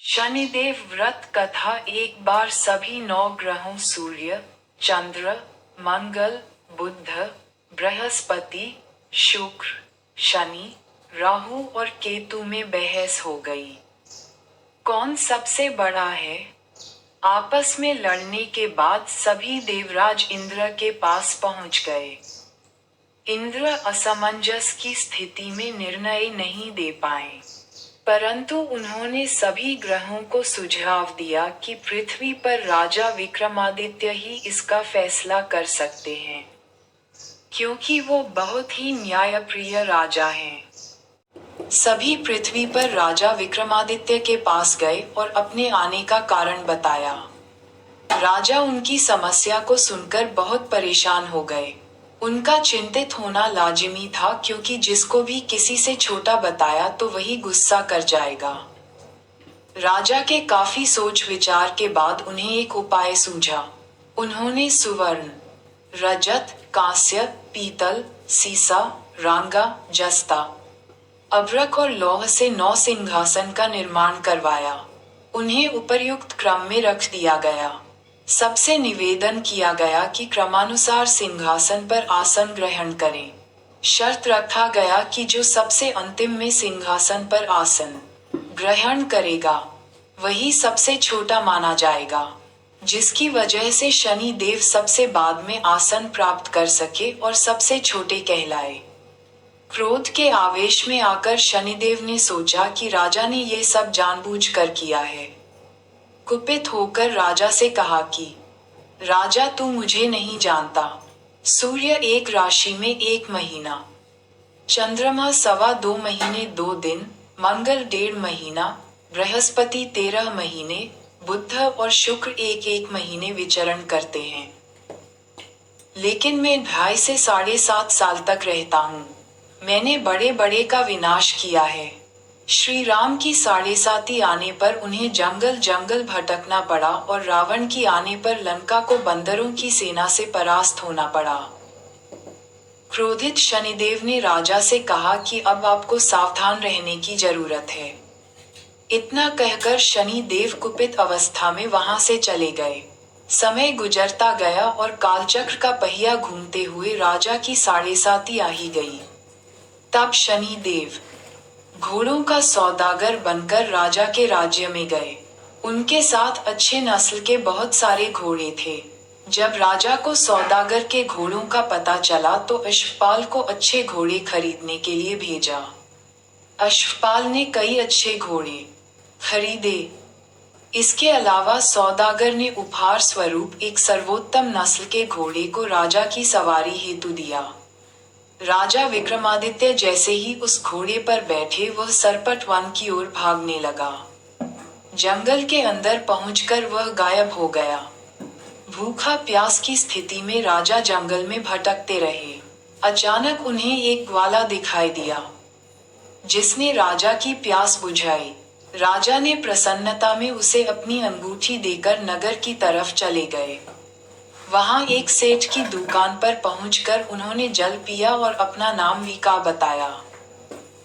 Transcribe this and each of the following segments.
शनिदेव व्रत कथा। एक बार सभी 9 ग्रहों सूर्य, चंद्र, मंगल, बुध, बृहस्पति, शुक्र, शनि, राहु और केतु में बहस हो गई। कौन सबसे बड़ा है? आपस में लड़ने के बाद सभी देवराज इंद्र के पास पहुंच गए। इंद्र असमंजस की स्थिति में निर्णय नहीं दे पाए, परंतु उन्होंने सभी ग्रहों को सुझाव दिया कि पृथ्वी पर राजा विक्रमादित्य ही इसका फैसला कर सकते हैं, क्योंकि वो बहुत ही न्यायप्रिय राजा हैं। सभी पृथ्वी पर राजा विक्रमादित्य के पास गए और अपने आने का कारण बताया। राजा उनकी समस्या को सुनकर बहुत परेशान हो गए। उनका चिंतित होना लाजिमी था, क्योंकि जिसको भी किसी से छोटा बताया तो वही गुस्सा कर जाएगा। राजा के काफी सोच विचार के बाद उन्हें एक उपाय सूझा। उन्होंने सुवर्ण, रजत, कांस्य, पीतल, सीसा, रांगा, जस्ता, अभ्रक और लौह से 9 सिंहासन का निर्माण करवाया। उन्हें उपर्युक्त क्रम में रख दिया गया। सबसे निवेदन किया गया कि क्रमानुसार सिंहासन पर आसन ग्रहण करें। शर्त रखा गया कि जो सबसे अंतिम में सिंहासन पर आसन ग्रहण करेगा वही सबसे छोटा माना जाएगा, जिसकी वजह से शनि देव सबसे बाद में आसन प्राप्त कर सके और सबसे छोटे कहलाए। क्रोध के आवेश में आकर शनिदेव ने सोचा कि राजा ने ये सब जानबूझकर किया है। कुपित होकर राजा से कहा कि राजा, तू मुझे नहीं जानता। सूर्य 1 राशि में 1 महीना, चंद्रमा 2.25 महीने 2 दिन, मंगल 1.5 महीना, बृहस्पति 13 महीने, बुध और शुक्र 1-1 महीने विचरण करते हैं। लेकिन मैं 2.5 से 7.5 साल तक रहता हूँ। मैंने बड़े बड़े का विनाश किया है। श्री राम की 7.5 आने पर उन्हें जंगल जंगल भटकना पड़ा और रावण की आने पर लंका को बंदरों की सेना से परास्त होना पड़ा। क्रोधित शनिदेव ने राजा से कहा कि अब आपको सावधान रहने की जरूरत है। इतना कहकर शनि देव कुपित अवस्था में वहां से चले गए। समय गुजरता गया और कालचक्र का पहिया घूमते हुए राजा की 7.5 आ ही गई। तब शनि देव घोड़ों का सौदागर बनकर राजा के राज्य में गए। उनके साथ अच्छे नस्ल के बहुत सारे घोड़े थे। जब राजा को सौदागर के घोड़ों का पता चला तो अश्वपाल को अच्छे घोड़े खरीदने के लिए भेजा। अश्वपाल ने कई अच्छे घोड़े खरीदे। इसके अलावा सौदागर ने उपहार स्वरूप एक सर्वोत्तम नस्ल के घोड़े को राजा की सवारी हेतु दिया। राजा विक्रमादित्य जैसे ही उस घोड़े पर बैठे वह सरपट वन की ओर भागने लगा। जंगल के अंदर पहुंचकर वह गायब हो गया। भूखा प्यास की स्थिति में राजा जंगल में भटकते रहे। अचानक उन्हें एक ग्वाला दिखाई दिया, जिसने राजा की प्यास बुझाई। राजा ने प्रसन्नता में उसे अपनी अंगूठी देकर नगर की तरफ चले गए। वहां एक सेठ की दुकान पर पहुंचकर उन्होंने जल पिया और अपना नाम विका बताया।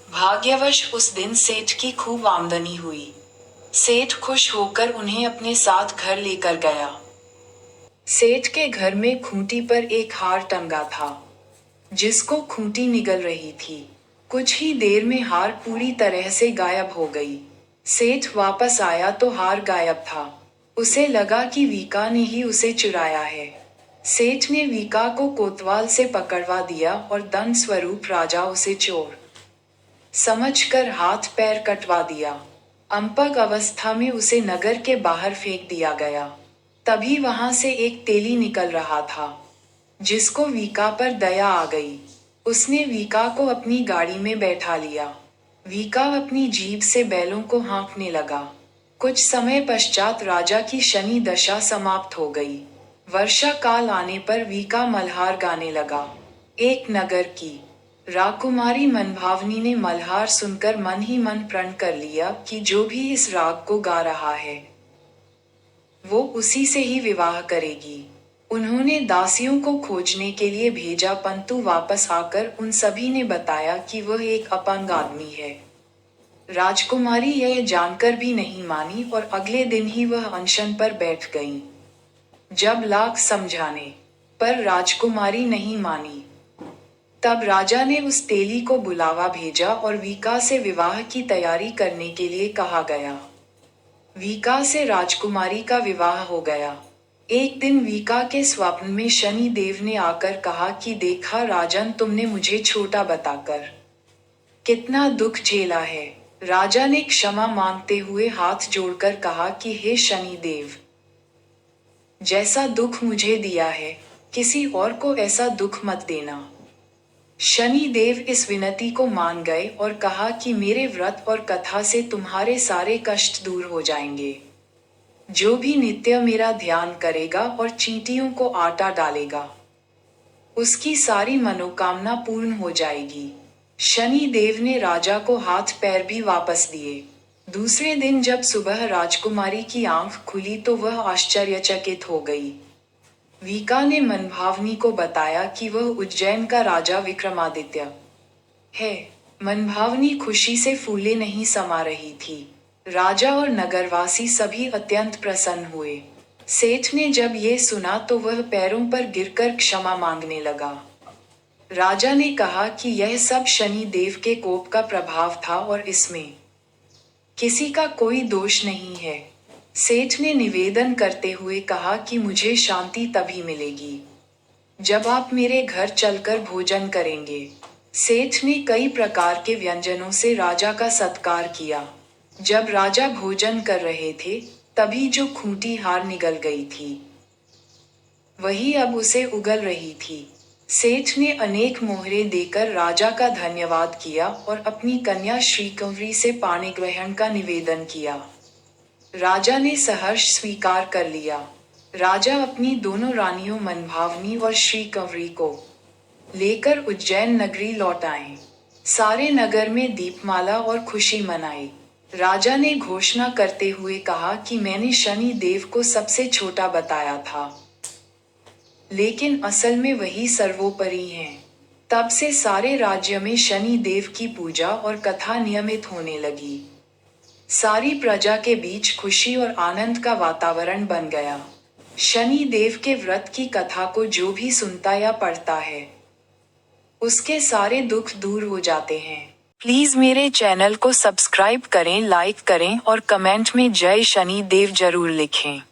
भाग्यवश उस दिन सेठ की खूब आमदनी हुई। सेठ खुश होकर उन्हें अपने साथ घर लेकर गया। सेठ के घर में खूंटी पर एक हार टंगा था, जिसको खूंटी निगल रही थी। कुछ ही देर में हार पूरी तरह से गायब हो गई। सेठ वापस आया तो हार गायब था। उसे लगा कि विका ने ही उसे चुराया है। सेठ ने विका को कोतवाल से पकड़वा दिया और दंड स्वरूप राजा उसे चोर समझकर हाथ पैर कटवा दिया। अंपग अवस्था में उसे नगर के बाहर फेंक दिया गया। तभी वहां से एक तेली निकल रहा था, जिसको विका पर दया आ गई। उसने विका को अपनी गाड़ी में बैठा लिया। विका अपनी जीभ से बैलों को हाँकने लगा। कुछ समय पश्चात राजा की शनि दशा समाप्त हो गई। वर्षा काल आने पर विका मल्हार गाने लगा। एक नगर की राकुमारी मनभावनी ने मल्हार सुनकर मन ही मन प्रण कर लिया कि जो भी इस राग को गा रहा है वो उसी से ही विवाह करेगी। उन्होंने दासियों को खोजने के लिए भेजा, परंतु वापस आकर उन सभी ने बताया कि वह एक अपंग आदमी है। राजकुमारी यह जानकर भी नहीं मानी और अगले दिन ही वह अनशन पर बैठ गईं। जब लाख समझाने पर राजकुमारी नहीं मानी, तब राजा ने उस तेली को बुलावा भेजा और वीका से विवाह की तैयारी करने के लिए कहा गया। वीका से राजकुमारी का विवाह हो गया। एक दिन वीका के स्वप्न में शनि देव ने आकर कहा कि देखा राजन, तुमने मुझे छोटा बताकर कितना दुख झेला है। राजा ने क्षमा मांगते हुए हाथ जोड़कर कहा कि हे शनि देव, जैसा दुख मुझे दिया है, किसी और को ऐसा दुख मत देना। शनि देव इस विनती को मान गए और कहा कि मेरे व्रत और कथा से तुम्हारे सारे कष्ट दूर हो जाएंगे। जो भी नित्य मेरा ध्यान करेगा और चींटियों को आटा डालेगा, उसकी सारी मनोकामना पूर्ण हो जाएगी। शनि देव ने राजा को हाथ पैर भी वापस दिए। दूसरे दिन जब सुबह राजकुमारी की आंख खुली तो वह आश्चर्यचकित हो गई। वीका ने मनभावनी को बताया कि वह उज्जैन का राजा विक्रमादित्य है। मनभावनी खुशी से फूले नहीं समा रही थी। राजा और नगरवासी सभी अत्यंत प्रसन्न हुए। सेठ ने जब ये सुना तो वह पैरों पर गिरकर क्षमा मांगने लगा। राजा ने कहा कि यह सब शनि देव के कोप का प्रभाव था और इसमें किसी का कोई दोष नहीं है। सेठ ने निवेदन करते हुए कहा कि मुझे शांति तभी मिलेगी जब आप मेरे घर चलकर भोजन करेंगे। सेठ ने कई प्रकार के व्यंजनों से राजा का सत्कार किया। जब राजा भोजन कर रहे थे, तभी जो खूंटी हार निगल गई थी, वही अब उसे उगल रही थी। सेठ ने अनेक मोहरे देकर राजा का धन्यवाद किया और अपनी कन्या श्रीकंवरी से पाणी ग्रहण का निवेदन किया। राजा ने सहर्ष स्वीकार कर लिया। राजा अपनी दोनों रानियों मनभावनी और श्रीकंवरी को लेकर उज्जैन नगरी लौट आए। सारे नगर में दीपमाला और खुशी मनाई। राजा ने घोषणा करते हुए कहा कि मैंने शनि देव को सबसे छोटा बताया था, लेकिन असल में वही सर्वोपरि हैं। तब से सारे राज्य में शनि देव की पूजा और कथा नियमित होने लगी। सारी प्रजा के बीच खुशी और आनंद का वातावरण बन गया। शनि देव के व्रत की कथा को जो भी सुनता या पढ़ता है, उसके सारे दुख दूर हो जाते हैं। प्लीज मेरे चैनल को सब्सक्राइब करें, लाइक करें और कमेंट में जय शनि देव जरूर लिखें।